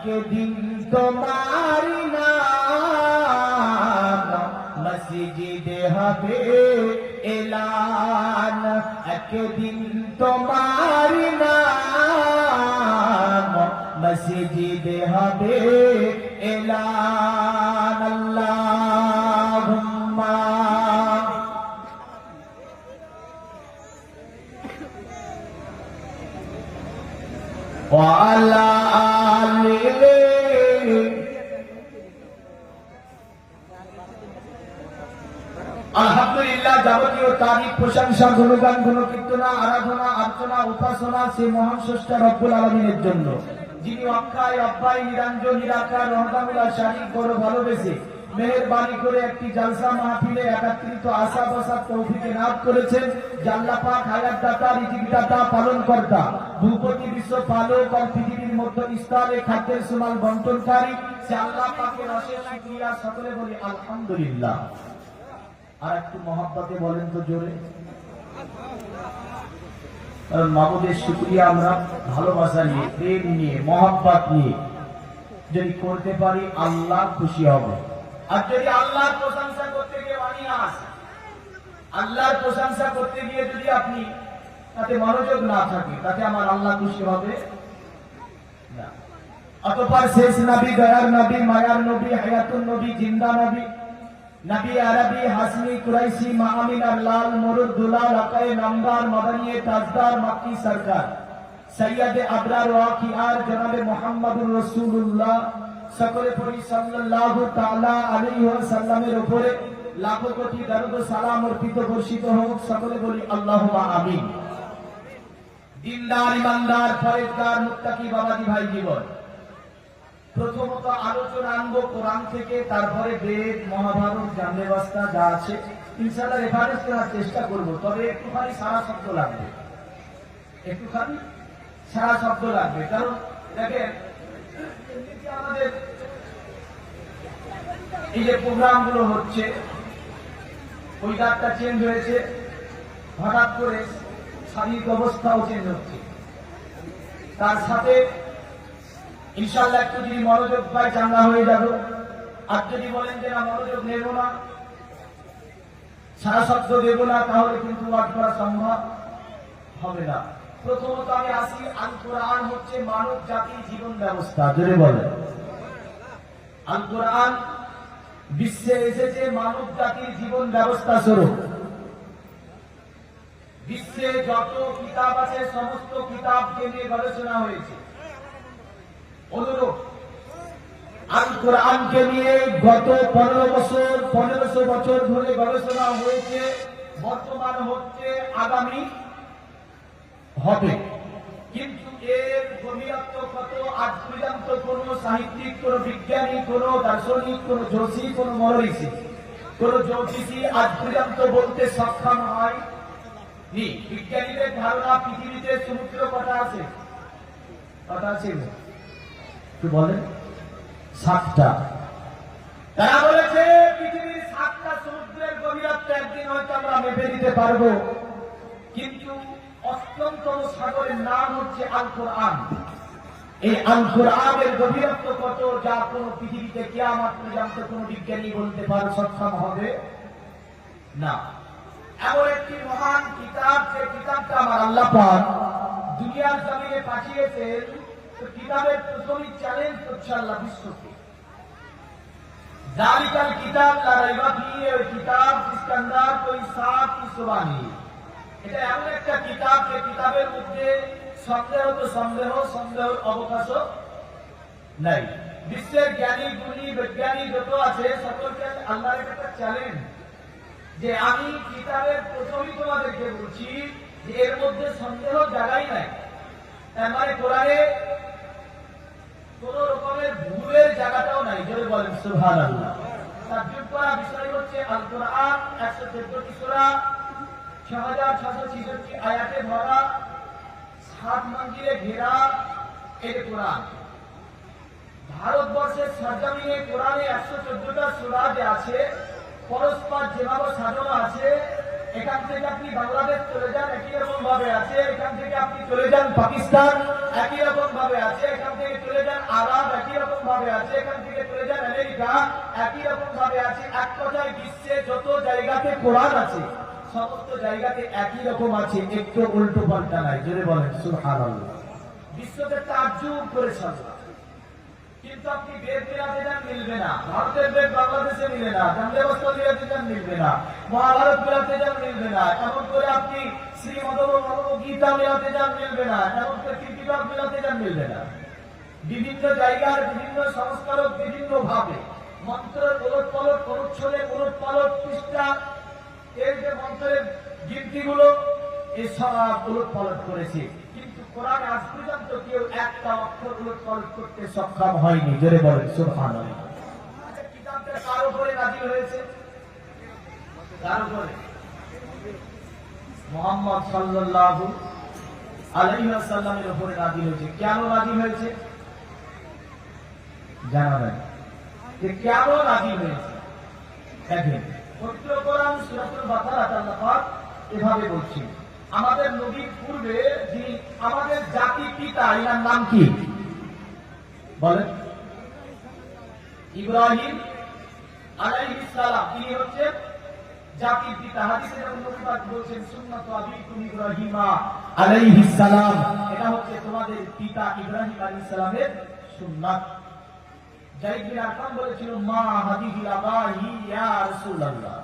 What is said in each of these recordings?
একদিন তোমার নাম মসজিদে হবে এলান, একদিন তোমার নাম মসজিদে হবে এলান। আল্লাহুম্মা ওয়া আলা আলিহি। আলহামদুলিল্লাহ, যাবতীয় তারিফ, প্রশংসা, গুণগান, গুণকীর্তনা, আরাধনা, অর্চনা, উপাসনা সে মহান স্রষ্টা রব্বুল আলামিনের জন্য, যিনি অক্ষয় অব্যয় নিরঞ্জন নিরাকার রহমানুল্লাহ শারীক বড় ভালোবেসে মেহেরবানি করে একটি জালসা মাহফিলে একত্রিত আশা বসার তৌফিক এনায়েত করেছেন। আল্লাহ পাক হায়াত দাতা, রিজিক দাতা, পালন কর্তা, ভূপতি, বিশ্ব পালক আর পৃথিবীর মধ্যস্থলে খাদ্যের সুমাল বন্টনকারী সে আল্লাহ পাকের অশেষ শুকরিয়া। সকলে বলি আলহামদুলিল্লাহ। আর একটু মহব্বতে বলেন তো জোরে। কারণ মাবুদের শুকরিয়া আমরা ভালোবাসা নিয়ে, প্রেম নিয়ে, মহব্বত নিয়ে যদি করতে পারি আল্লাহ খুশি হবে। আর যদি আল্লাহর প্রশংসা করতে গিয়ে বানিয়ে আসে, আল্লাহর প্রশংসা করতে গিয়ে যদি আপনি তাতে মনোযোগ না থাকে, তাতে আমার আল্লাহ খুশি হবে না। অতঃপর শেষ নবী, দয়ার নবী, মায়ার নবী, হায়াতুন নবী, জিন্দা নবী, নবী আরবি, হাসনি, কুরাইশি, মাআমিনার লাল, মরুদ দুলাল, আকায়ে নামদার, মাদানিয়ে তাজদার, মাক্কি সরকার, সৈয়দে আবরার ওয়া খিয়ার জনাবে মুহাম্মদুর রাসূলুল্লাহ সকলে পড়ি সাল্লাল্লাহু তাআলা আলাইহি ওয়াসাল্লামের উপরে লাখো কোটি দরুদ ও সালাম অর্পিত বর্ষিত হোক। সকলে বলি আল্লাহুম্মা আমিন। দিনদার, ইমানদার, ফরেজগার, মুত্তাকি বাবাজি ভাই জীবন, প্রথমত আলোচনা আনবো কোরআন থেকে, তারপরে বেদ, মহাভারত, জামনে বাস্তা যা আছে ইনশাআল্লাহ রেফারেন্স করার চেষ্টা করব। তবে একটুখানি সারা শব্দ লাগবে, একটুখানি সারা শব্দ লাগবে। কারণ দেখেন আমাদের এই যে প্রোগ্রাম গুলো হচ্ছে, ওয়েদারটা চেঞ্জ হয়েছে, হঠাৎ করে শারীরিক অবস্থাও চেঞ্জ হচ্ছে, তার সাথে ইনশাআল্লাহ একটু যদি মনোযোগ পাই চাঙ্গা হয়ে যাব। আর যদি বলেন যে না মনোযোগ নেব না, সারা শব্দ দেব না, তাহলে কিন্তু ওয়াজ করা সম্ভব হবে না। প্রথমত আমি আসি, আল কোরআন হচ্ছে মানব জাতির জীবন ব্যবস্থা। জোরে বলেন। আল কোরআন বিশ্বে এসেছে মানব জাতির জীবন ব্যবস্থা স্বরূপ। বিশ্বে যত কিতাব আছে সমস্ত কিতাবকে নিয়ে গবেষণা হয়েছে। অনুরূপ আল কোরআনকে নিয়ে গত 1500 বছর ধরে গবেষণা হয়েছে, বর্তমান হচ্ছে, আগামী হবে। কিন্তু এর গভীরত্ব কত আজ পর্যন্ত কোন সাহিত্যিক, কোন বিজ্ঞানী, কোন দার্শনিক, কোন যোশী, কোন মহর্ষি, কোন জ্যোতিষী আজ পর্যন্ত বলতে সক্ষম হয়নি। বিজ্ঞানীদের ধারণা পৃথিবীতে সমুদ্র কটা আছে? কটা আছে বলেন? 7টা। তারা বলেছে পৃথিবীর 7টা সমুদ্রের গভীরত্ব একদিন হয়তো আমরা মেপে দিতে পারবো। কিন্তু 8তম সাগরের নাম হচ্ছে আল কোরআন। এই আল কোরআনের গভীরত্ব কত, যা কোন পৃথিবীতে কিয়ামত পর্যন্ত কোন বিজ্ঞানী বলতে পারে সক্ষম হবে না। এমন একটি মহান কিতাব, যে কিতাবটা আমার আল্লাহ পাক দুনিয়ার জমিনে পাঠিয়েছেন। কিতাবের প্রথমই চ্যালেঞ্জ করছে আল্লাহ বিশ্বকে। জালিকাল কিতাব লা রাইবা ফিহি, ওই কিতাব जिसके अंदर कोई साफ की सुबह नहीं। এটা এমন একটা কিতাব, যে কিতাবের মধ্যে সন্দেহ তো সন্দেহ, সন্দেহের অবকাশও নাই। বিশ্বের জ্ঞানী, গুণী, বিজ্ঞানী যত আছে সকলকে আল্লাহর একটা চ্যালেঞ্জ, যে আমি কিতাবের প্রথমই তোমাদেরকে বলছি যে এর মধ্যে সন্দেহ জায়গাই নাই। তার মানে কোরআনে কোন রকমের ভুলের জায়গাটাও নাই। জোরে বলেন সুবহানাল্লাহ। তাজ্জুব করা বিষয় হচ্ছে আল কোরআন 114টি সূরা, 6666 আয়াতে ভরা, 7 মঞ্জিলে ঘেরা এই কোরআন। ভারতবর্ষের সরজমিনে কোরআনে 114টা সূরা যে আছে, পরস্পর যেভাবে সাজানো আছে, এখান থেকে আপনি বাংলাদেশ চলে যান একই রকম ভাবে আছে, এখান থেকে আপনি চলে যান পাকিস্তান একই রকম ভাবে আছে, এখান থেকে চলে যান আরব একই রকম ভাবে আছে, এখান থেকে চলে যান আমেরিকা, একই রকম ভাবে আছে। এক কথায় বিশ্বে যত জায়গাতে কোরআন আছে সমস্ত জায়গাতে একই রকম আছে, একটু উল্টো পাল্টা নাই। জোরে বলেন সুবহানাল্লাহ। বিশ্বকে তাজ্জুব করেছে আল্লাহ। কিন্তু আপনি বেদ মিলাতে যান, মিলবে না। ভারতের বেদ বাংলাদেশে মিলে না, গান্ধী বস্ত্র মিলাতে যান, মিলবে না। মহাভারত মিলাতে যান, মিলবে না। এমন করে আপনি শ্রীমদ গীতা মিলাতে যান, মিলবে না। এমন করে ত্রিপিটক মিলাতে যান, মিলবে না। বিভিন্ন জায়গার বিভিন্ন সংস্কারক বিভিন্ন ভাবে মন্ত্রের উলট পালট, অনুচ্ছেদের উলট পালট, পৃষ্ঠা, এই যে মন্ত্রের গিনতিগুলো এই সব উলট পালট করেছে। কিন্তু কোরআন আজ পর্যন্ত কেউ একটা অক্ষর উলট পালট করতে সক্ষম হয়নি। জোরে বলেন সুবহানাল্লাহ। আচ্ছা, কিতাবটা কার উপরে নাযিল হয়েছে? কার উপরে? মুহাম্মদ সাল্লাল্লাহু আলাইহি ওয়াসাল্লামের উপরে নাযিল হয়েছে। কেন নাযিল হয়েছে জানাবেন? যে কেন নাযিল হয়েছে? দেখেন, পবিত্র কোরআন সূরাতুল বাকারাতে আল্লাহ পাক এভাবে বলছেন, আমাদের নবীর পূর্বে যিনি আমাদের জাতি পিতা, এর নাম কি বলেন? ইব্রাহিম আলাইহিস সালাম। তিনি হচ্ছেন জাতির পিতা। হাদিসে যেমন নবী পাক বলছেন, সুন্নাতু আবিকুম ইব্রাহিম আলাইহিস সালাম, এটা হচ্ছে তোমাদের পিতা ইব্রাহিম আলাইহিস সালামের সুন্নাত। যায়েদ বিন আরকাম বলেছিল, মা হাদিহি আবাহি ইয়া রাসূলুল্লাহ।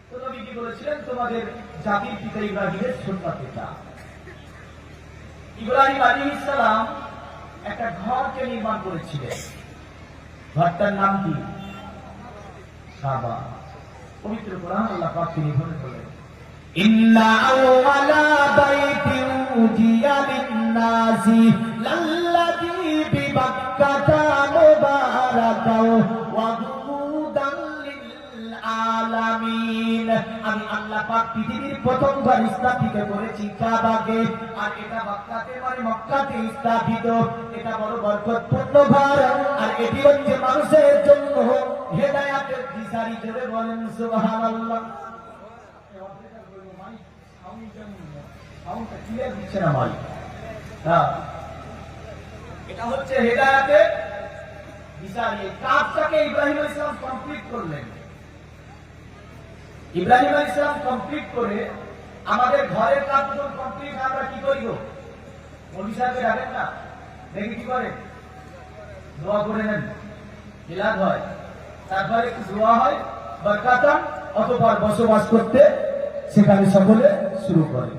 তো নবী কি বলেছিলেন? তোমাদের জাতির পিতা ইব্রাহিমের সুন্নাত এটা। ইব্রাহিম আলাইহিস সালাম একটা ঘরকে নির্মাণ করেছিলেন। ঘরটার নাম কি? কাবা। পবিত্র কোরআন আল্লাহ পাক তিনি বলেন, ইন্না আওয়ালা বাইতিন উজিয়া লিন-নাসি লাল্লাযী বিবাক্কাতা মুবারাকাও ওয়া হুদাল লিল আলামিন। আমি আল্লাহ পাক পৃথিবীর প্রথম ঘর স্থাপিত করেছি কাবাকে, আর এটা মক্কাতে মানে মক্কাতে স্থাপিত। এটা বড় বরকতপূর্ণ ঘর, আর এটি হচ্ছে মানুষের জন্য হেদায়েতের দিশারি। জোরে বলেন সুবহানাল্লাহ। এটা হচ্ছে হেদায়েতের দিশারি। কাজটাকে ইব্রাহিম আলাইহিস সালাম কমপ্লিট করলেন। ইব্রাহিম আলাইহিস সালাম কমপ্লিট করে আমাদের ঘরের কাজ যখন কমপ্লিট, আমরা কি করিব? মৌলভী সাহেবকে ডাকেন না, দেখি কি করে? দোয়া করে নেন, মিলাদ হয়, তারপরে একটু দোয়া হয়, বরকাতান, অতঃপর বসবাস করতে সেখানে সকলে শুরু করে।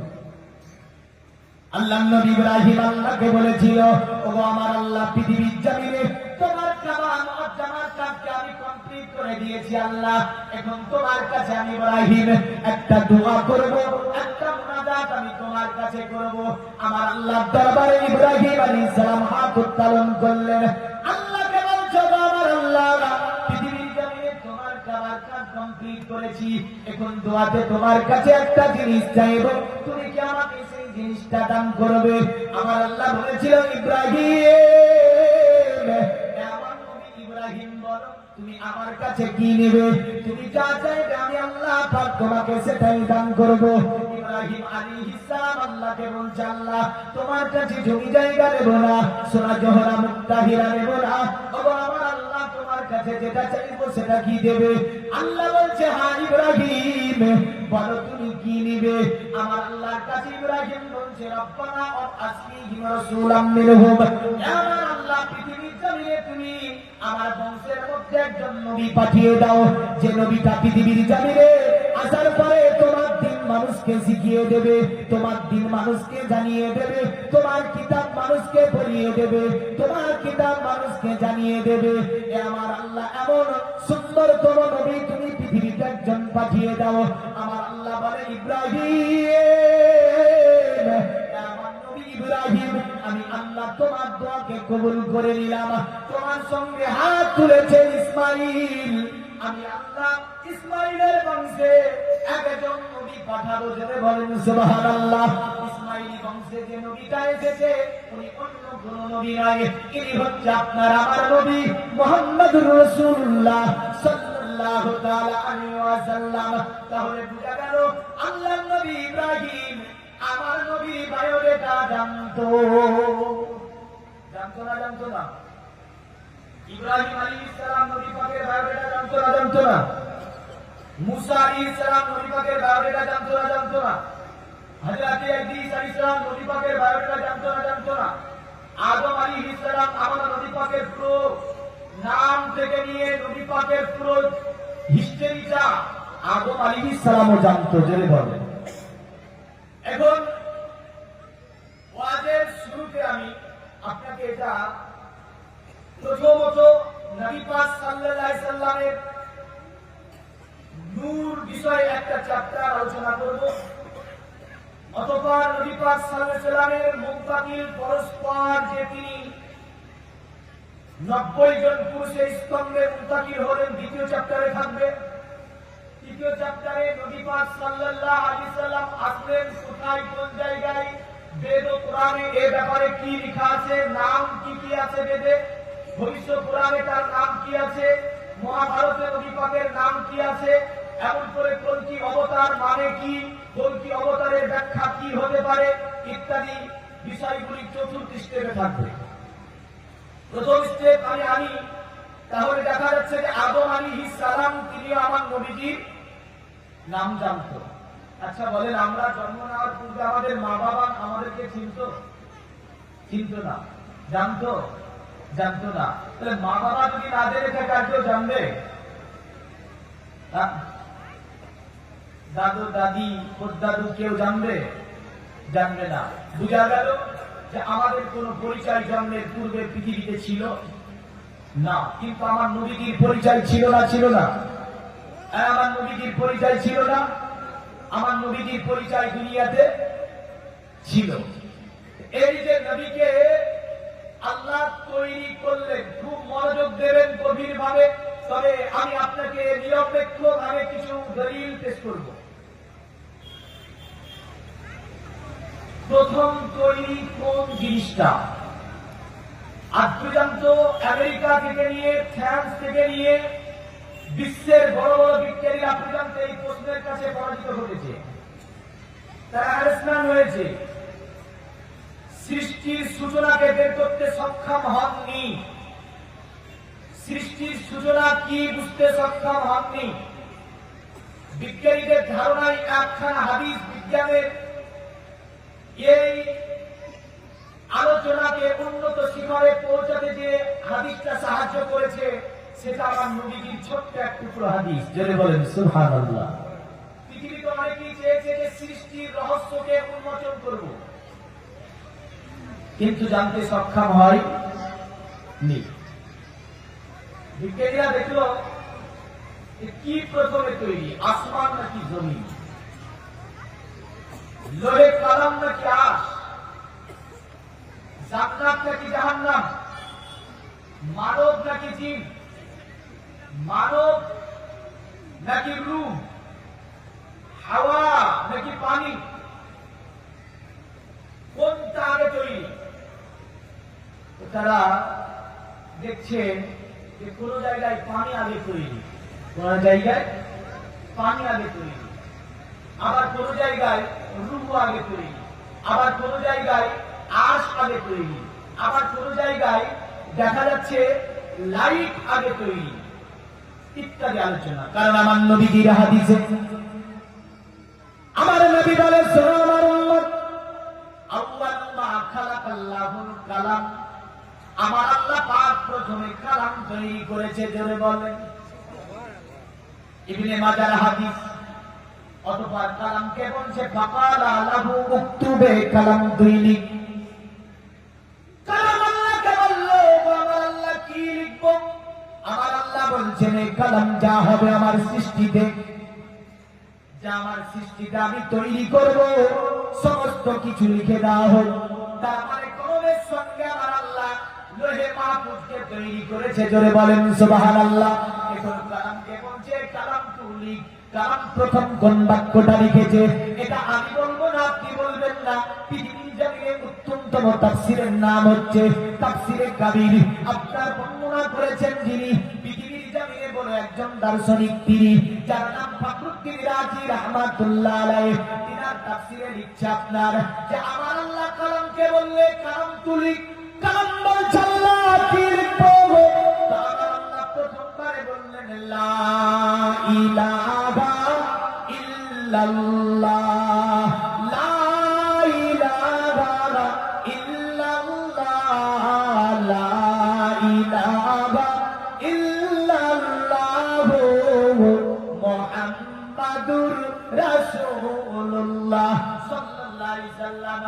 আল্লাহ নবী ইব্রাহিম আল্লাহকে বলেছিল, ওগো আমার আল্লাহ, পৃথিবীর জমিনে তোমার কাবা মুআজ্জামার কাজকে আমি কমপ্লিট করে দিয়েছি আল্লাহ। এখন তোমার কাছে আমি ইব্রাহিম একটা দোয়া করব, একটা মুনাজাত আমি তোমার কাছে করব। আমার আল্লাহর দরবারে ইব্রাহিম আলাইহিস সালাম হাত উত্তোলন করলেন। আল্লাহকে বলছো, আমার আল্লাহ, পৃথিবীর জমিনে তোমার কাবার কাজ কমপ্লিট করেছি, এখন দোয়াতে তোমার কাছে একটা জিনিস চাইবো, তুমি কি আমাকে সেই জিনিসটা দান করবে? আমার আল্লাহ বলেছিল, ইব্রাহিম, আমার নবী ইব্রাহিম, বলো তুমি আমার কাছে কি নেবে? তুমি যা চাইবে আমি আল্লাহ পাক তোমাকে সেটাই দান করব। ইব্রাহিম আলাইহিস সালাম আল্লাহকে বলছে, আল্লাহ, তোমার কাছে জমি জায়গা নেব না, সোনা জহরা মুক্তা হীরা নেব না, ওগো আমার আল্লাহ, তোমার কাছে যেটা চাইবো সেটা কি দেবে? আল্লাহ বলছে, হ্যাঁ ইব্রাহিম, বলো তুমি কি নিবে? আমার আল্লাহর কাছে ইব্রাহিম বলছে, রব্বানা আবআসফিহিম রাসূলাম মিনহুম, আমার আল্লাহ, পৃথিবীর জমিনে তুমি আমার বংশের মধ্যে একজন নবী পাঠিয়ে দাও, যে নবীটা পৃথিবীর জমিনে আসার পরে তোমার দিন মানুষকে শিখিয়ে দেবে, তোমার দিন মানুষকে জানিয়ে দেবে, তোমার কিতাব মানুষকে পড়িয়ে দেবে, তোমার কিতাব মানুষকে জানিয়ে দেবে। এ আমার আল্লাহ, এমন সুন্দরতম নবী তুমি পৃথিবীতে একজন পাঠিয়ে দাও। আমার আল্লাহ বলে, ইব্রাহিম, আমার নবী ইব্রাহিম, আমি আল্লাহ তোমার দোয়াকে কবুল করে নিলাম। তোমার সঙ্গে হাত তুলেছে ইসমাইল, আমি আল্লাহ ইসমাইলের বংশে একজন নবী পাঠাবো। যারা বলেন সুবহানাল্লাহ। ইসমাইলি বংশে যে নবীটা এসেছে উনি অন্য কোন নবী নয়, ইনি হচ্ছে আপনার আমার নবী মুহাম্মদুর রাসূলুল্লাহ সাল্লাল্লাহু তাআলা আলাইহি ওয়াসাল্লাম। তাহলে বুঝা গেল আল্লাহর নবী ইব্রাহিম আমার নবী বায়োডাটা জানতো। জানতো না? জানতো না? ইব্রাহিম আলাইহিস সালাম নবী পাকের বায়োডাটা জানতো না জানতো না? মুসা আলাইহিস সালাম নবী পাকের বায়োডাটা জানতো না জানতো না? হযরত ইদ্রিস আলাইহিস সালাম নবী পাকের বায়োডাটা জানতো না জানতো না? আদম আলাইহিস সালাম আমাদের নবী পাকের পুরো নাম থেকে নিয়ে নবী পাকের পুরো হিস্টরিটা আদম আলাইহিস সালামও জানতো, জেনে বলেন। এখন ওয়াজের শুরুতে আমি আপনাকে এটা প্রথমত নবী পাক সাল্লাল্লাহু আলাইহি সাল্লামের নূর বিষয়ে একটা চ্যাপ্টার আলোচনা করব। অতঃপর নবী পাক সাল্লাল্লাহু আলাইহি সাল্লামের মুনতাকিল পরস্পর যে তিনি 90 জন পুরুষের স্তম্ভে মুনতাকিল হলেন, দ্বিতীয় চ্যাপ্টারে থাকবে। তৃতীয় চ্যাপ্টারে নবী পাক সাল্লাল্লাহু আলাইহি সাল্লাম আসলেন কোথায়, কোন জায়গায়, বেদ ও কোরআনে এ ব্যাপারে কি লেখা আছে, নাম কি কি আছে বেদে, ভবিষ্যৎ পুরাণে তার নাম কি আছে, মহাভারতে নবী পাকের নাম কি আছে, এমন করে কল্কি অবতার মানে কি, কল্কি অবতারের ব্যাখ্যা কি হতে পারে ইত্যাদি বিষয়গুলি চতুর্থ স্টেপে থাকবে। প্রথম স্টেপ আমি তাহলে দেখা যাচ্ছে যে আদম আলাইহিস সালাম তিনি আমার নবীজির নাম জানতো। আচ্ছা বলেন, আমরা জন্ম নেওয়ার পূর্বে আমাদের মা বাবা আমাদেরকে চিনতো না? জানতো? জানতো না। তাহলে মা বাবা যদি না জেনে থাকে আর কেউ জানবে? দাদু দাদি দাদু কেউ জানবে? জানবে না। বুঝা গেল যে আমাদের কোন পরিচয় জন্মের পূর্বে পৃথিবীতে ছিল না, কিন্তু আমার নবীজির পরিচয় ছিল না? ছিল না? আমার নবীজির পরিচয় ছিল না? আমার নবীজির পরিচয় দুনিয়াতে ছিল। এই যে নবীকে আল্লাহ তৈরি করলেন, খুব মনোযোগ দেবেন গভীর ভাবে। তবে আমি আপনাকে নিরপেক্ষ ভাবে কিছু দলিল পেশ করব। প্রথম তৈরি কোন জিনিসটা? আজ পর্যন্ত আমেরিকা থেকে নিয়ে, ফ্রান্স থেকে নিয়ে বিশ্বের বড় বড় বিজ্ঞানীরা পর্যন্ত এই প্রশ্নের কাছে পরাজিত হয়েছে, তারা হ্যারাসমেন্ট হয়েছে, সৃষ্টির সূচনাকে বের করতে সক্ষম হননি। সৃষ্টির সূচনা কি বুঝতে সক্ষম হননি। বিজ্ঞানীদের ধারণায় একখানা হাদিস বিজ্ঞানের এই আলোচনাকে উন্নত শিখরে পৌঁছাতে যে হাদিসটা সাহায্য করেছে, সেটা আমার নবীজির ছোট্ট এক টুকরো হাদিস। জেনে বলেন সুবহানাল্লাহ। পৃথিবীতে অনেকেই চেয়েছে যে সৃষ্টির রহস্যকে উন্মোচন করব, কিন্তু জানতে সক্ষম হয়নি। বিজ্ঞানীরা দেখলো কি প্রথমে তৈরি, আসমান নাকি জমিন, লোহে কলম নাকি আশ, জান্নাত নাকি জাহান্নাম, মানব নাকি জিন, মানব নাকি রূহ, হাওয়া নাকি পানি, কোনটা আগে তৈরি? তারা দেখছেন যে কোন জায়গায় পানি আগে তৈরি, কোন জায়গায় পানি আগে তৈরি, আবার কোন জায়গায় রূহ আগে তৈরি, আবার কোন জায়গায় আশ আগে তৈরি, আবার কোন জায়গায় দেখা যাচ্ছে লাইট আগে তৈরি, ইত্যাদি আলোচনা। কারণ আমার নবীজির হাদিসে আমার নবী বলে, শোনো আমার উম্মত, আউয়ালু মা খালাকাল্লাহুল কালাম, আমার আল্লাহ পাক প্রথমে কালাম তৈরি করেছে। জোরে বলেন। ইবনে মাজার হাদিস। অতঃপর কালামকে বলছে ফাকালা লাহু উকতুবে, কালাম তুই লিখ। কালাম আল্লাহকে বলল, আমার আল্লাহ কি লিখবো? আমার আল্লাহ বলছেন এই কালাম যা হবে আমার সৃষ্টিতে, যা আমার সৃষ্টিতে আমি তৈরি করব, সমস্ত কিছু লিখে দেওয়া হোক। তার মানে কলমের সঙ্গে আমার আল্লাহ লোহে মাহফুজকে তৈরি করেছে। জোরে বলেন সুবহানাল্লাহ। এখন কালামকে বলছে কালাম তুই লিখ। কালাম প্রথম কোন বাক্যটা লিখেছে এটা আমি বলবো না, আপনি বলবেন না। পৃথিবীর জমিনে উত্তমতম তাফসীরের নাম হচ্ছে তাফসীরে কাবীর। আপনার বর্ণনা করেছেন যিনি পৃথিবীর জমিনে বড় একজন দার্শনিক, তিনি যার নাম ফখরুদ্দীন রাজি রাহমাতুল্লাহ আলাইহি। তিনার তাফসীরে লিখছে আপনার যে আমার আল্লাহ কালামকে বললে কালাম তুই লিখ। কালাম বলছে আল্লাহ কি লিখবো? ইলাহা ইল্লাল্লাহ, লা ইলাহা ইল্লাল্লাহ, লা ইলাহা ইল্লাল্লাহ, মুহাম্মাদুর রাসূলুল্লাহ সাল্লাল্লাহু আলাইহি সাল্লাম।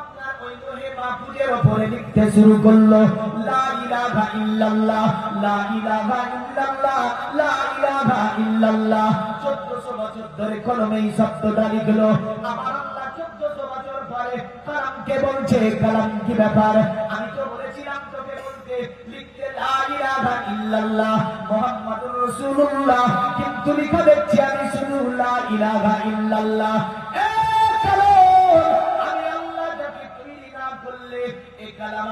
আপনার ওই লোহে মাহফুজের উপরে লিখতে শুরু করলো, লা ইলাহা ইল্লাল্লাহ, লা ইলাহা ইল্লাল্লাহ, লা ইলাহা ইল্লাল্লাহ। 1400 বছর ধরে কলমে এই শব্দটা লিখলো। আমার আল্লাহ 1400 বছর পরে কালামকে বলছে, কালাম কি ব্যাপার? আমি তো বলেছিলাম তোকে বলতে, লিখতে লা ইলাহা ইল্লাল্লাহ মুহাম্মাদুর রাসূলুল্লাহ, কিন্তু লিখা দেখছি আমি শুধু লা ইলাহা ইল্লাল্লাহ।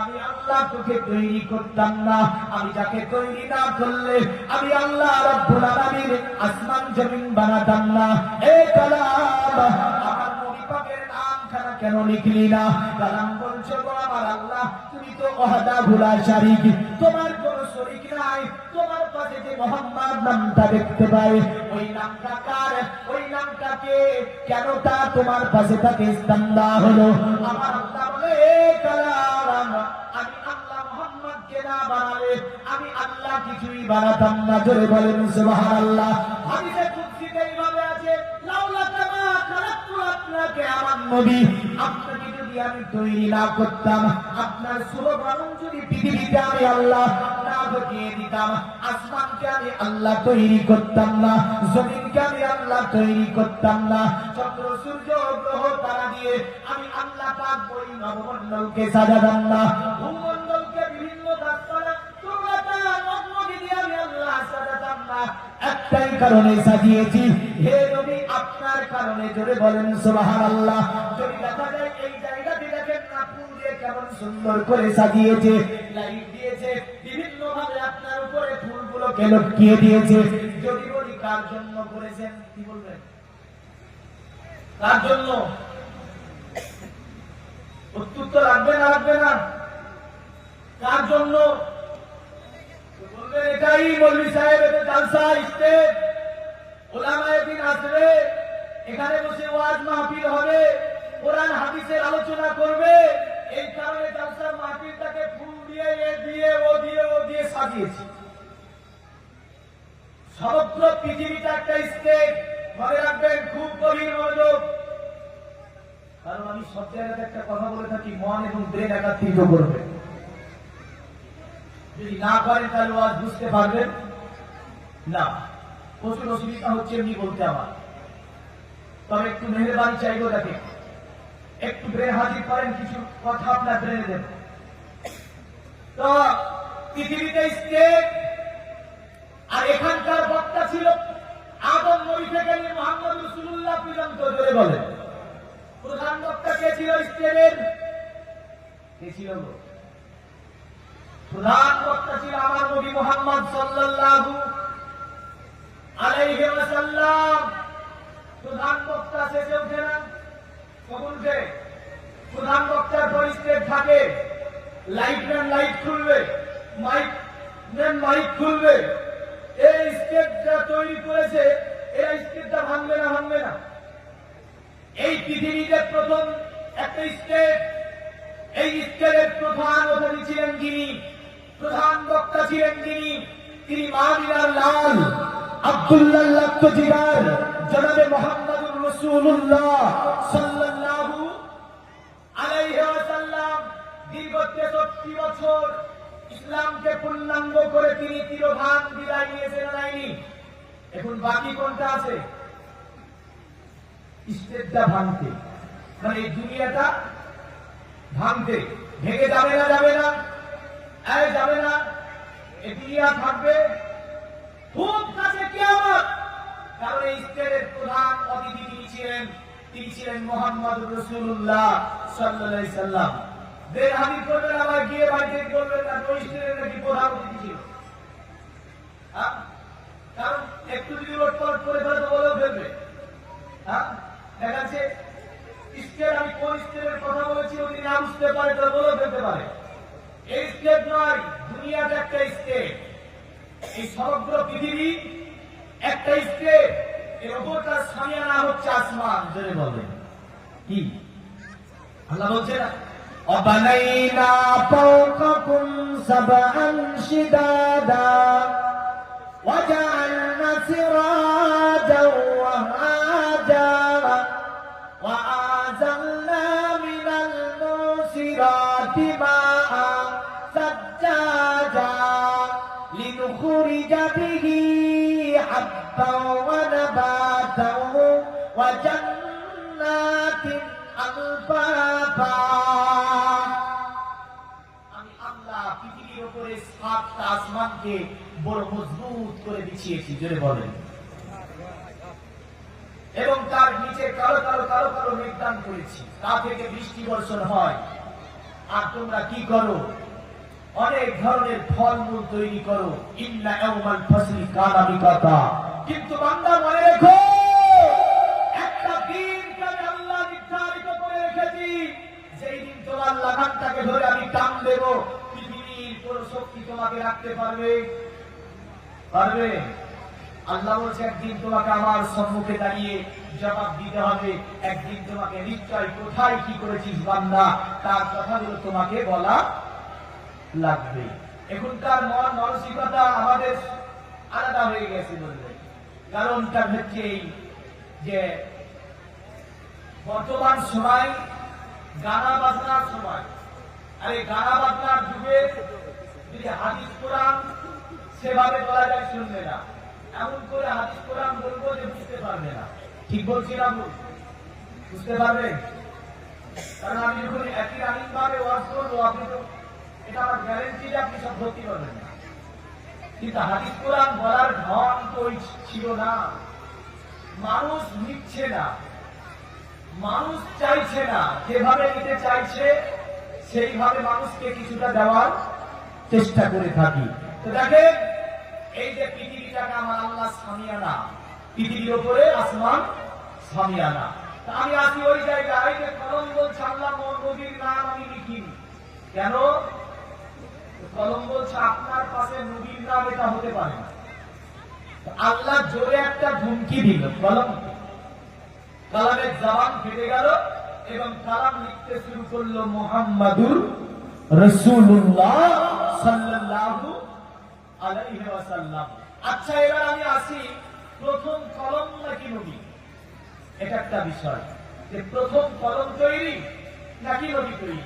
আমি আল্লাহ তোকে তৈরি করতাম না, আমি যাকে তৈরি না করলে আমি আল্লাহ রাব্বুল আলামিন আসমান জমিন বানাতাম না। এ কালাম, আমার নবী পাকের নামখানা কেন লিখলি না? কালাম বলছে, গো আমার আল্লাহ, তুমি তো ওয়াহদাহু লা শারীক, তোমার কোনো শরীক নাই। তোমার পাশে যে মুহাম্মদ নামটা দেখতে পাই, ওই নামটা কার? ওই নামটাকে কেন তা তোমার পাশে তাকে স্থান দেওয়া হলো? আমার আল্লাহ বলে, এ কালাম, আমি আল্লাহ মুহাম্মদকে না বানালে আমি আল্লাহ কিছুই বানাতাম না। জোরে বলেন সুবহানাল্লাহ। হাদিসে কুদসিতে এইভাবে আছে, লাউলা কামা খালাকতু আপনাকে, আমার নবী, আপনাকে যদি আমি তৈরি না করতাম, আপনার সুরবানন যদি পৃথিবীতে আমি আল্লাহ না ঢুকিয়ে দিতাম, আসমানকে আমি আল্লাহ তৈরি করতাম না, জমিনকে আমি আল্লাহ তৈরি করতাম না, চন্দ্র সূর্য গ্রহ তারা দিয়ে আমি আল্লাহ পাক ওই নবমণ্ডলকে সাজাতাম না, ভূমণ্ডলকে বিভিন্ন গাছপালা তোমরা নদী দিয়ে আমি আল্লাহ সাজাতাম না। একটাই কারণে সাজিয়েছি, হে নবী, আপনার কারণে। জোরে বলেন সুবহানাল্লাহ। যদি দেখা যায় এই জায়গাটি দেখেন না, ফুল দিয়ে কেমন সুন্দর করে সাজিয়েছে, লাইট দিয়েছে, বিভিন্ন ভাবে আপনার উপরে ফুলগুলোকে লটকিয়ে দিয়েছে। যদি বলি কার জন্য করেছেন, কি বলবেন? কার জন্য? উত্তর তো লাগবে না, লাগবে না? কার জন্য বলবেন? এটাই মৌলভী সাহেব, এটা জালসা স্টেজ, উলামায়ে দ্বীন আসবে, এখানে বসে ওয়াজ মাহফিল হবে, কোরআন হাদিসের আলোচনা করবে। এই কারণে জালসা মাহফিলটাকে ফুল দিয়ে, এ দিয়ে, ও দিয়ে, ও দিয়ে সাজিয়েছি। সমগ্র পৃথিবীটা একটা স্টেজ, মনে রাখবেন, খুব গভীর মনোযোগ। কারণ আমি সব জায়গাতে একটা কথা বলে থাকি, মন এবং ব্রেন একাত্রিত করবে। যদি না পারেন তাহলে আজ বুঝতে পারবেন না। প্রচুর অসুবিধা হচ্ছে এমনি বলতে আমার, তবে একটু মেহেরবানি চাইবো, দেখে একটু ব্রেন হাজির করেন, কিছু কথা আপনার ব্রেনে দেব। তো পৃথিবীতে স্টেজ, আর এখানকার বক্তা ছিল আদম নবী থেকে নিয়ে মুহাম্মদ রাসূলুল্লাহ পর্যন্ত। জোরে বলেন, প্রধান বক্তা কে ছিল স্টেজের? কে ছিল? প্রধান বক্তা ছিল আমার নবী মুহাম্মদ সাল্লাল্লাহু আলাইহি ওয়াসাল্লাম। প্রধান বক্তা শেষে উঠে না, কখন উঠে? প্রধান বক্তার পর স্টেজ থাকে, লাইট ম্যান লাইট খুলবে, মাইক ম্যান মাইক খুলবে। এই স্টেজটা তৈরি করেছে, এই স্টেজটা ভাঙবে না, ভাঙবে না। এই পৃথিবীতে প্রথম একটা স্টেজ, এই স্টেজের প্রধান অতিথি ছিলেন যিনি, প্রধান বক্তা ছিলেন যিনি, তিনি মাদিনার লাল আব্দুল্লাহ লাত্তজিগার জনাবে মুহাম্মদুর রাসূলুল্লাহ সাল্লাল্লাহু আলাইহি ওয়াসাল্লাম। দীর্ঘ 63 বছর ইসলামকে পূর্ণাঙ্গ করে তিনি তিরোধান বিদায় নিয়েছেন, নাইনি? এখন বাকি কোনটা আছে? স্টেজটা ভাঙতে, মানে এই দুনিয়াটা ভাঙতে। ভেঙে যাবে না, যাবে না, যাবে না। এই দুনিয়া থাকবে, খুব কাছে কিয়ামত। কারণ এই স্টেজের প্রধান অতিথি তিনি ছিলেন মুহাম্মদুর রাসূলুল্লাহ সাল্লাল্লাহু আলাইহি সাল্লাম। দেড় হাদিস করবেন, আবার গিয়ে বাড়িতে বলবেন না ওই স্টেজের নাকি প্রধান অতিথি ছিল। কারণ একটু যদি লোটপাট করে ফেলে তো বলেও ফেলবে। দেখা যাচ্ছে স্টেজ, আমি কোন স্টেজের কথা বলেছি যদি না বুঝতে পারে তো বলেও ফেলতে পারে। এই স্টেজ নয়, দুনিয়াটা একটা স্টেজ। এই সমগ্র পৃথিবী একটা স্টেপ, এর উপরটা সামিয়ানা হচ্ছে আসমান। জোরে বলেন কি? আল্লাহ বলছে না وَبَنَيْنَا فَوْقَكُمْ سَبْعًا شِدَادًا وَجَعَلْنَا سِرَاجًا وَهَّاجًا وَأَنزَلْنَا مِنَ الْمُعْصِرَاتِ مَاءً ثَجَّاجًا لِنُخْرِجَ بِهِ حَبًّا وَنَبَاتًا وَجَنَّاتٍ أَلْفَافًا। আমি আল্লাহ পৃথিবীর উপরে সাতটা আসমানকে বড় মজবুত করে বিছিয়েছি। জোরে বলেন। এবং তার নিচে কালো কালো কালো কালো মেঘদান করেছি, তা থেকে বৃষ্টি বর্ষণ হয়। আর তোমরা কি করো? অনেক ধরনের ফলমূল তৈরি করো। ইন্না ইয়াউমাল ফাসলি কানা মিকাতা। কিন্তু বান্দা মনে রেখো, একটা দিন আমি আল্লাহ নির্ধারিত করে রেখেছি, যেই দিন তোমার লাগামটাকে ধরে আমি টান দেব, পৃথিবীর কোন শক্তি তোমাকে রাখতে পারবে? পারবে? আল্লাহ বলছে একদিন তোমাকে আমার সম্মুখে দাঁড়িয়ে জবাব দিতে হবে। একদিন তোমাকে নিশ্চয় কোথায় কি করেছিস বান্দা, তার কথাগুলো তোমাকে বলা লাগবে। এখনকার মন মানসিকতা আমাদের আলাদা হয়ে গেছে বলবে। কারণটা হচ্ছে এই যে বর্তমান সময় গানা বাজনার সময়। আর এই গানা বাজনার যুগে যদি হাদিস কোরআন সেভাবে বলা যায় শুনবে না। এমন করে হাদিস কোরআন বলবো যে বুঝতে পারবে না। ঠিক বলছি না? বুঝতে পারবে? কারণ আমি যখন একই রানিং ভাবে ওয়াজ করবো, আপনি তো এটা আমার গ্যারেন্টি যে আপনি সব ধরতে পারবেন না। কিন্তু হাদিস কোরআন বলার ঢং তো ছিল না। মানুষ নিচ্ছে না, মানুষ চাইছে না। যেভাবে নিতে চাইছে সেইভাবে মানুষকে কিছুটা দেওয়ার চেষ্টা করে থাকি। তো দেখেন, এই যে পৃথিবীটাকে আমার আল্লাহ সামিয়ানা, পৃথিবীর উপরে আসমান সামিয়ানা। আমি আসি ওই জায়গায় যে কলম বলছে আল্লাহ নবীর নাম আমি লিখিনি। কেন? কলম বলছে আপনার পাশে নবীর নাম এটা হতে পারে না। আল্লাহ জোরে একটা ধমকি দিল কলম, কালামের জবান ফেটে গেল এবং কালাম লিখতে শুরু করলো মুহাম্মাদুর রাসূলুল্লাহ সাল্লাল্লাহু আলাইহি ওয়াসাল্লাম। আচ্ছা, এবার আমি আসি, প্রথম কলম নাকি নবী? এটা একটা বিষয় যে প্রথম কলম তৈরি নাকি নবী তৈরি।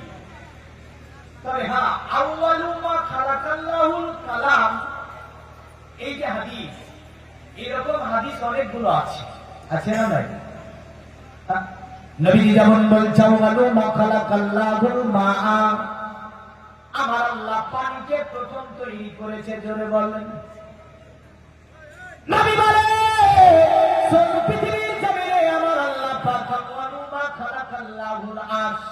তবে হ্যাঁ, আউয়ালু মা খালাকাল্লাহুল কালাম, এই যে হাদিস, এরকম হাদিস অনেকগুলো আছে। আছে না নাই? নবী যেমন বলছেন আউয়ালু মা খালাকাল্লাহুল মা, আমার আল্লাহ পানিকে প্রথম তৈরি করেছে। জোরে বলেন। নবী বলে পৃথিবীর জমিনে আমার আল্লাহ পাক আউয়ালু মা খালাকাল্লাহুল আরশ,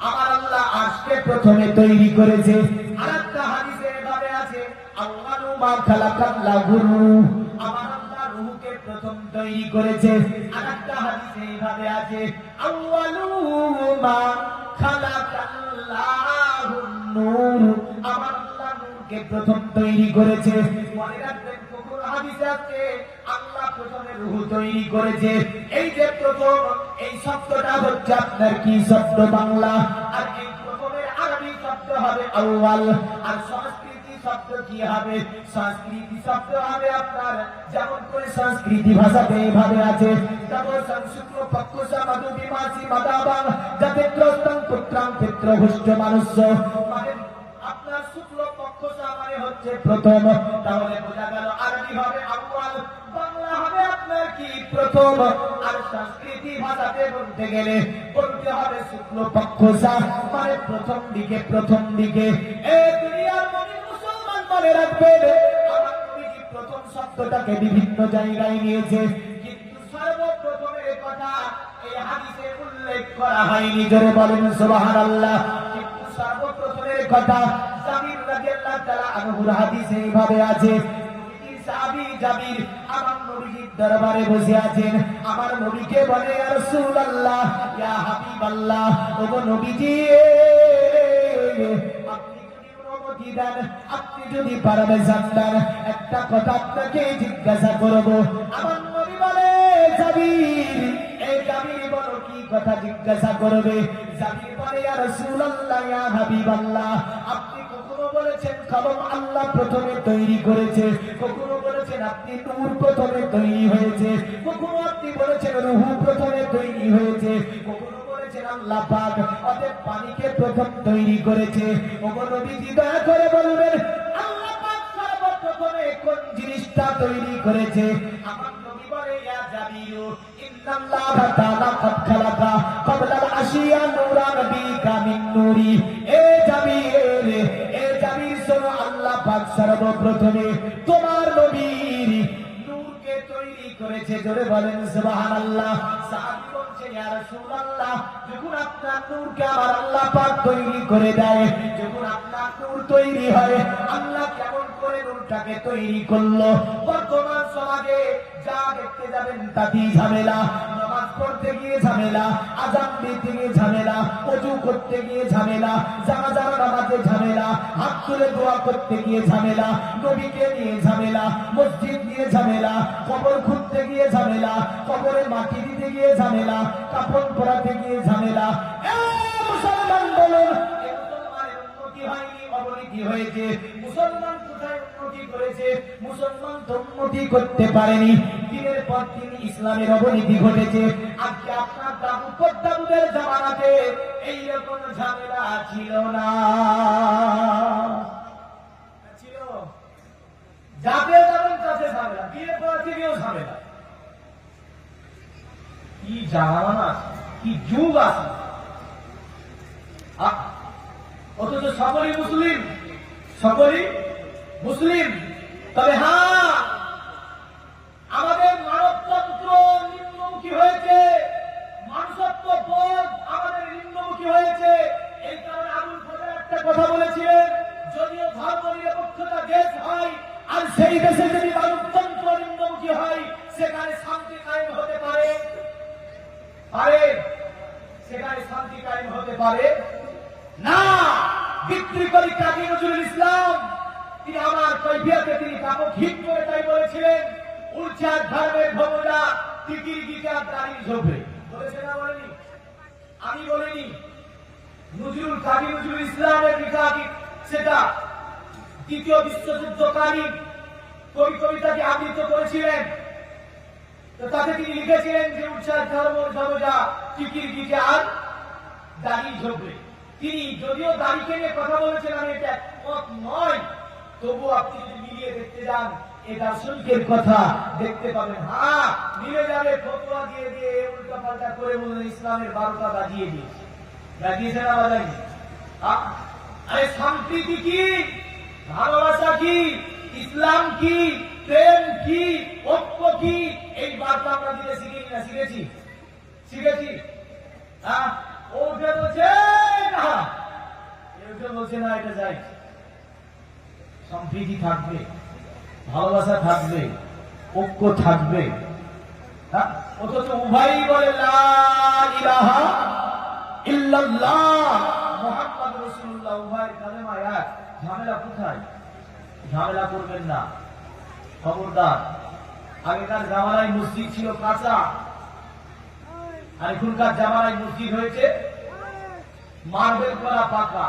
আমার আল্লাহ আরশকে প্রথমে তৈরি করেছে। আরেকটা হাদিসে এভাবে আছে আউয়ালু মা খালাকাল্লাহুর রূহ, আমার আল্লাহ রূহকে প্রথম তৈরি করেছে। আরেকটা হাদিসে এভাবে আছে আউয়ালু মা খালাকাল্লাহুন নূর, আমার আল্লাহ নূরকে প্রথম তৈরি করেছে। মনে রাখবেন, কোন হাদিসে আছে আল্লাহ প্রথমে রূহ তৈরি করেছে। এই যে প্রথম, এই শব্দটা হচ্ছে আপনার কি শব্দ? বাংলা। আর এই প্রথমের আরবি শব্দ হবে আউয়াল। আর সংস্কৃতি শব্দ কি হবে? সংস্কৃতি শব্দ হবে আপনার, যেমন করে সংস্কৃতি ভাষাতে এভাবে আছে যেমন শুক্ল পক্ষ সামাদু বিমাসি মাদাবাং যাতে ত্রস্তং পুত্রাং পিত্র হুষ্ট মানুষ্য, মানে আপনার শুক্ল পক্ষ মানে হচ্ছে প্রথম। তাহলে বোঝা গেল আরবি হবে আউয়াল, বাংলা হবে আপনার কি প্রথম। আর সংস্কৃতি ভাষাতে বলতে গেলে বলতে হবে শুক্ল পক্ষ মানে প্রথম দিকে, প্রথম দিকে। এই দুনিয়ার মনে মুসলমান মনে রাখবেন, আমার নবীজি প্রথম শব্দটাকে বিভিন্ন জায়গায় নিয়েছে, কিন্তু সর্বপ্রথমের কথা এই হাদিসে উল্লেখ করা হয়নি। জোরে বলেন সুবহানাল্লাহ। কিন্তু সর্বপ্রথমের কথা জাবির রাদিয়াল্লাহু তাআলা আনহুর হাদিসে এইভাবে আছে, সাহাবী জাবির আমার নবীর দরবারে বসে আছেন। আমার নবীকে বলে ইয়া রাসূলুল্লাহ, ইয়া হাবিবাল্লাহ, ওগো নবীজি, আপনি যদি অনুমতি দেন, আপনি যদি পারবে জানতেন, একটা কথা আপনাকে জিজ্ঞাসা করব। আমার নবী বলে, জাবির, এই জাবির বলো কি কথা জিজ্ঞাসা করবে? জাবির বলে, ইয়া রাসূলুল্লাহ, ইয়া হাবিবাল্লাহ, আপনি কখনো বলেছেন কলম আল্লাহ প্রথমে তৈরি করেছে, কখনো বলেছেন আপনি নূর প্রথমে তৈরি হয়েছে, কখনো আপনি বলেছেন রূহ প্রথমে তৈরি হয়েছে, কখনো বলেছেন আল্লাহ পাক অতএব পানিকে প্রথম তৈরি করেছে। ওগো নবীজি, দয়া করে বলবেন আল্লাহ পাক সর্বপ্রথমে কোন জিনিসটা তৈরি করেছে? আমার নবী বলে, ইয়া জাবির, ইন্নাল্লাহা তাআলা ক্বাদ খালাকা ক্বাবলা আল-আশিয়া নূরান বিকা মিন নূরি। এ জাবির, এ জাবির, শোনো, আল্লাহ পাক সর্বপ্রথমে তোমার নবীর নূরকে তৈরি করেছে। জোরে বলেন সুবহানাল্লাহ। সাহাবী বলছে, ইয়া রাসূলুল্লাহ, যখন আপনার নূরকে আমার আল্লাহ পাক তৈরি করে দেয়, যখন আপনার নূর তৈরি হয়, আল্লাহ কেমন করে নূরটাকে তৈরি করলো? বর্তমান সমাজে যা দেখতে যাবেন তাতেই ঝামেলা, নামাজ পড়তে গিয়ে ঝামেলা, আযান দিতে গিয়ে ঝামেলা, ওযু করতে গিয়ে ঝামেলা, জানাজা নামাজে ঝামেলা, হাত তুলে দোয়া করতে গিয়ে ঝামেলা, নবীকে নিয়ে ঝামেলা, মসজিদ নিয়ে ঝামেলা, কবর খুঁড়তে গিয়ে ঝামেলা, কবরে মাটি দিতে গিয়ে ঝামেলা, কাফন পরাতে গিয়ে ঝামেলা। মুসলমান বলুন, মুসলমানের উন্নতি হয়নি, অবনতি হয়েছে। মুসলমান কোথায় উন্নতি করেছে? মুসলমান তো উন্নতি করতে পারেনি, দিনের পর দিন ইসলামের অবনতি ঘটেছে। আজকে আপনার দাদু পদ্মাবুদের জামানাতে এইরকম ঝামেলা ছিল না, ছিল? যাতে যাবেন তাতে ঝামেলা, বিয়ে করা থেকেও ঝামেলা। কি জামানা, কি যুগ আছে! অথচ সকলেই মুসলিম, সকলেই মুসলিম। তবে হ্যাঁ, আমাদের মানবতন্ত্র নিম্নমুখী হয়েছে, মানুষত্ব বোধ আমাদের নিম্নমুখী হয়েছে। এই কারণে আবুল ফজল একটা কথা বলেছিলেন, যদিও ধর্ম নিরপেক্ষতা দেশ হয়, আর সেই দেশে যদি মানবতন্ত্র নিম্নমুখী হয়, সেখানে শান্তি কায়েম হতে পারে, সেখানে শান্তি কায়েম হতে পারে না। বিক্রি করি কাজী নজরুল ইসলাম, তিনি আমার কৈফিয়তে তিনি কাপড় ঠিক করে তাই বলেছিলেন, উলচার ধর্মের ভবনা টিকির গিটার দাঁড়িয়ে ঝোপে। বলেছে না, বলেনি? আমি বলিনি, নজরুল, কাজী নজরুল ইসলামের লেখা সেটা দ্বিতীয় বিশ্বযুদ্ধকালীন কবিতাকে আবৃত্ত করেছিলেন। তো তাতে তিনি লিখেছিলেন যে উলচার ধর্ম ভবনা টিকির গিটার দাঁড়িয়ে ঝোপে। তিনি যদিও দাড়িকে নিয়ে কথা বলেছেন, আমি এটা একমত নয়, তবু আপনি যদি মিলিয়ে দেখতে যান, এই দার্শনিকের কথা দেখতে পাবেন। হ্যাঁ, মিলে যাবে। ফতোয়া দিয়ে দিয়ে উল্টা পাল্টা করে ইসলামের 12টা বাজিয়ে দিয়েছে, বাজিয়েছে না বাজায়নি? আরে সম্প্রীতি কি, ভালোবাসা কি, ইসলাম কি, প্রেম কি, ঐক্য কি, এই বার্তা আমরা দিতে শিখিনি না? শিখেছি। হ্যাঁ, ওটা বলছে না, এটা বলছে না, এটা যাই। সম্প্রীতি থাকবে, ভালোবাসা থাকবে, ঐক্য থাকবে। অথচ উভয়ই বলে লা ইলাহা ইল্লাল্লাহ মুহাম্মাদুর রাসূলুল্লাহ, উভয়ের কালেমা এক। ঝামেলা কোথায়? ঝামেলা করবেন না, খবরদার। আগেকার জামানায় মসজিদ ছিল কাঁচা, আর এখনকার জামানায় মসজিদ হয়েছে মার্বেল করা, পাকা।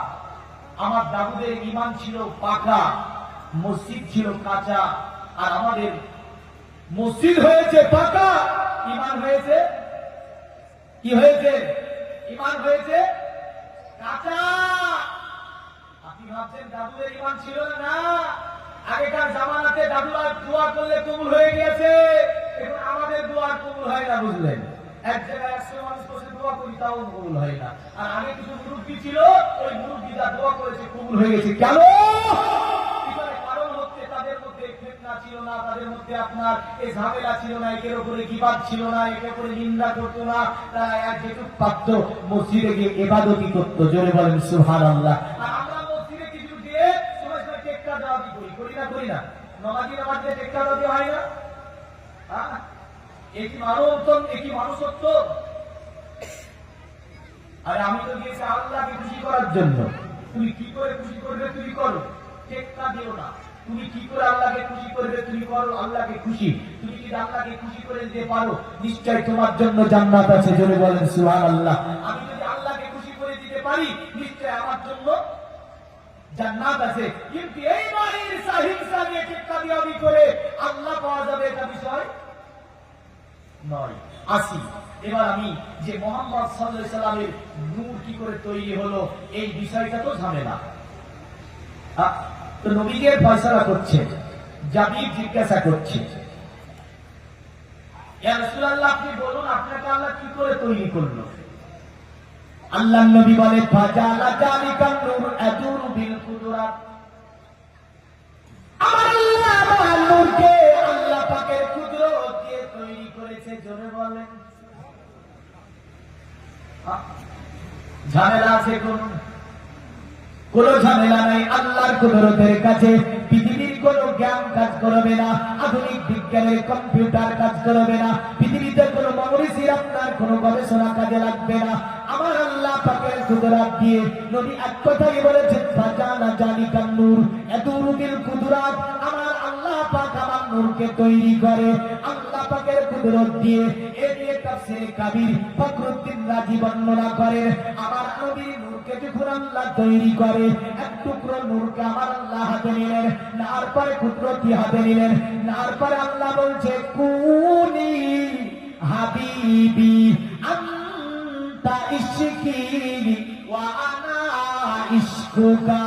আমার দাদুদের ঈমান ছিল পাকা, মসজিদ ছিল কাঁচা। আর আমাদের মসজিদ হয়েছে পাকা, ঈমান হয়েছে কি হয়েছে? ঈমান হয়েছে কাঁচা। আপনি ভাবছেন দাদুদের ঈমান ছিল না? আগেকার জামানাতে দাদুরা দোয়া করলে কবুল হয়ে গেছে, এখন আমাদের দোয়া কবুল হয় না, বুঝলেন? এক জায়গায় 100 মানুষ বসে দোয়া করি, তাও কবুল হয় না। আর আগে কিছু মুরব্বী ছিল, ওই মুরব্বীরা দোয়া করেছে, কবুল হয়ে গেছে। কেন? কারণ হচ্ছে তাদের মধ্যে ফিতনা ছিল না, তাদের মধ্যে আপনার এই ঝামেলা ছিল না, একের উপরে গীবাত ছিল না, একের উপরে নিন্দা করতো না। তারা এক যেটুক পারত মসজিদে গিয়ে ইবাদতই করতো। জোরে বলেন সুবহানাল্লাহ। আর আমরা মসজিদে কিছু দিয়ে সময় টেক্কা দেওয়া করি না, করি না? নমাজি নামাজ দিয়ে টেক্কা দেওয়া হয় না? একই মানুষত্ব। আরে আমি তো গিয়েছি আল্লাহকে খুশি করার জন্য, তুমি কি করে খুশি করবে তুমি করো, টেক্কা দিও না। তুমি কি করে আল্লাহকে খুশি করবে তুমি করো আল্লাহকে খুশি। তুমি যদি আল্লাহকে খুশি করে দিতে পারো নিশ্চয় তোমার জন্য জান্নাত আছে। জোরে বলেন সুবহানাল্লাহ। আমি যদি আল্লাহকে খুশি করে দিতে পারি নিশ্চয় আমার জন্য জান্নাত আছে। কিন্তু এই বাড়ির সাহিংসা নিয়ে টেক্কা দিয়াবি করে আল্লাহ পাওয়া যাবে এটা বিষয় নয়। আসি এবার আমি যে মুহাম্মদ সাল্লাল্লাহু আলাইহি সাল্লামের নূর কি করে তৈরি হলো এই বিষয়টা তো ঝামেলা। তো নবীকে ফয়সালা করছে, জাবির জিজ্ঞাসা করছে, ইয়া রাসূলুল্লাহ আপনি বলুন আপনাকে আল্লাহ কি করে তৈরি করলো? আল্লাহর নবী বলে ফাজালা জালিকান নূর আদুরু বিল কুদরাত। আমার আল্লাহ আমার নূরকে আল্লাহ পাকের কুদরত দিয়ে তৈরি করেছে। জোরে বলেন ঝামেলা আছে কোন ঝামেলা নাই। আল্লাহর কুদরতের কাছে পৃথিবীর কোন জ্ঞান কাজ করবে না, আধুনিক বিজ্ঞানের কম্পিউটার কাজ করবে না, পৃথিবীতে কোন মেমোরি আপনার কোন গবেষণা কাজে লাগবে না। আমার আল্লাহ পাকের কুদরত দিয়ে নবী এক কথাই বলেছেন ফাজালা জালিকান নূর আদুরু বিল কুদরাত। আমার আল্লাহ পাক আমার নূরকে তৈরি করে আল্লাহ পাকের কুদরত দিয়ে। এ নিয়ে তাফসীরে কাবীর ফখরুদ্দীন রাজি বর্ণনা করে আমার নবীর নূরকে যখন আল্লাহ তৈরি করে এক টুকরো নূরকে আমার আল্লাহ হাতে নিলেন, নার পরে কুদরতি হাতে নিলেন, নার পরে আল্লাহ বলছে কুনি হাবিবি আনতা ইশকি ওয়া আনা ইশকুকা।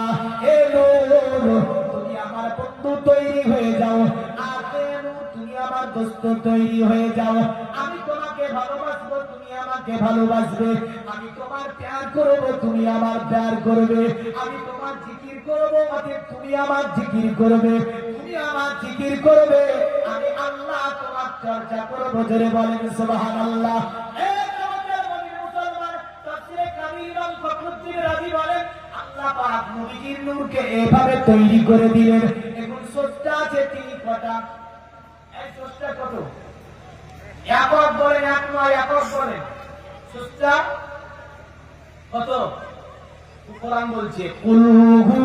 এ নূর তুমি আমার বন্ধু তৈরি হয়ে যাও, আর তুমি আমার দোস্ত তৈরি হয়ে যাও। আমি তোমাকে ভালোবাসবো তুমি আমাকে ভালোবাসবে, আমি তোমার প্যার করব তুমি আমার প্যার করবে, আমি তোমার জিকির করব অতএব তুমি আমার জিকির করবে, তুমি আমার জিকির করবে, আমি আল্লাহ তোমার চর্চা করব। জোরে বলেন সুবহানাল্লাহ। আল্লাহ পাক নবীর নূরকে এভাবে তৈরি করে দিলেন। এখন স্রষ্টা আছে তিনি কটা? এই স্রষ্টা কত? একক বলেন, এক নয় একক বলেন। স্রষ্টা কত? কোরআন বলছে কুলহু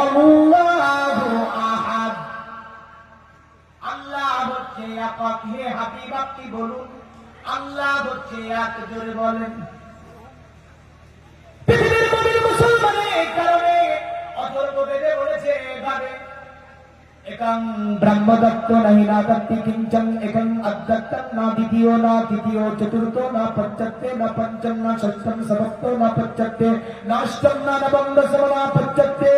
আল্লাহু আহাদ। আল্লাহ হচ্ছে একক। হে হাবিব আপনি বলুন আল্লাহ হচ্ছে এক। জোরে বলেন। পৃথিবীর নবীর মুসলমানের এই কারণে অথর্ব বেদে বলেছে এভাবে একাং ব্রহ্মদত্ত নাহি না দত্তি কিঞ্চন একাং অদ্দত্তং না দ্বিতীয় না তৃতীয় চতুর্থ না পঞ্চত্তে না পঞ্চম না ষষ্ঠম সপ্তম না পঞ্চত্তে না অষ্টম না নবম দশম না পঞ্চত্তে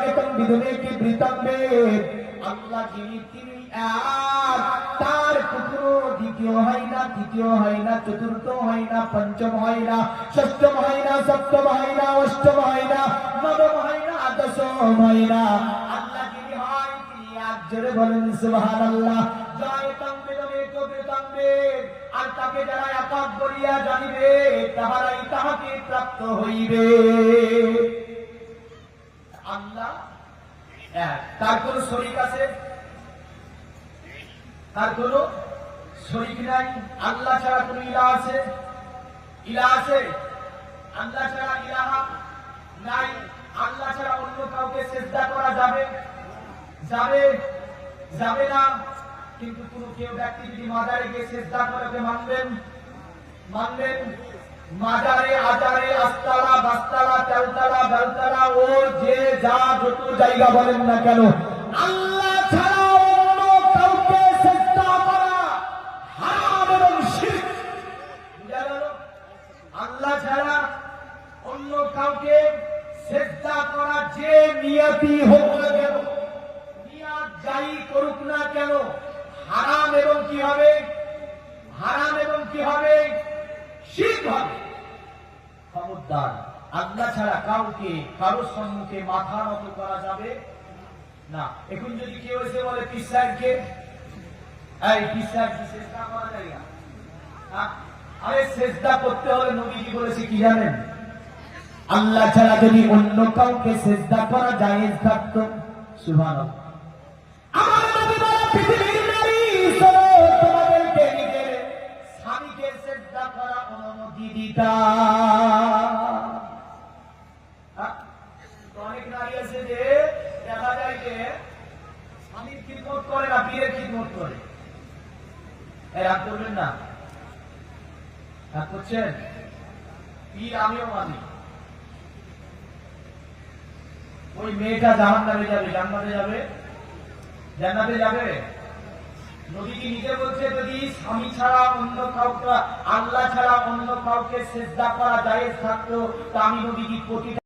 একাং বিদুনে কি বৃতং বেদ। আল্লাহ যিনি তিনি এক, তার কোনো দ্বিতীয় হয় না, তৃতীয় হয় না, চতুর্থ হয় না, পঞ্চম হয় না, ষষ্ঠম হয় না, সপ্তম হয় না, অষ্টম হয় না, নবম হয় না, দশম হয় না। আল্লাহ যিনি হয় তিনি এক। জোরে বলেন সুবহানাল্লাহ। জয় তম্বেদমে কবিতম্বে। আর তাকে যারা একক বলিয়া জানিবে তাহারাই তাহাকে প্রাপ্ত হইবে। আল্লাহ এক, তার কোন শরীক আছে? তার কোন শরীক নাই। আল্লাহ ছাড়া কোন ইলাহ আছে? ইলাহ আছে? আল্লাহ ছাড়া ইলাহা নাই। আল্লাহ ছাড়া অন্য কাউকে সিজদা করা যাবে? যাবে? যাবে না। কিন্তু কোন কেউ ব্যক্তি যদি মাজারে গিয়ে সিজদা করে মানবেন? মানবেন? মাজারে আজারে আস্তালা বাস্তালা তেলতলা বেলতলা ও যে যা যত জায়গা বলেন না কেন আল্লাহ ছাড়া অন্য কাউকে সিজদা করা হারাম এবং শিরক। বুঝা গেল? আল্লাহ ছাড়া অন্য কাউকে সিজদা করা যে নিয়তি হোক না কেন, নিয়ত যাই করুক না কেন, হারাম এবং কি হবে? হারাম এবং কি হবে? শিরক হবে। খবরদার আল্লাহ ছাড়া কাউকে কারোর সম্মুখে মাথা নত করা যাবে না। এখন যদি কেউ এসে বলে পীর সাহেবকে এই পীর সাহেব কি সিজদা করা যায় না? আরে সিজদা করতে হলে নবীজি বলেছে কি জানেন? আল্লাহ ছাড়া যদি অন্য কাউকে সিজদা করা জায়েজ থাকতো। সুবহানাল্লাহ। আমার নবী বলে পৃথিবীর নারী শোনো তোমাদেরকে নিজের স্বামীকে সিজদা করা অনুমতি দিতা। রাগ করবেন না, রাগ করছেন? পীর আমিও মানি। ওই মেয়েটা জাহান্নামে যাবে, জান্নাতে যাবে? জান্নাতে যাবে। নবীজি নিজে বলছে, যদি স্বামী ছাড়া অন্য কাউকে, আল্লাহ ছাড়া অন্য কাউকে সিজদা করা জায়েজ থাকতো, তা আমি নবীজি প্রতিটা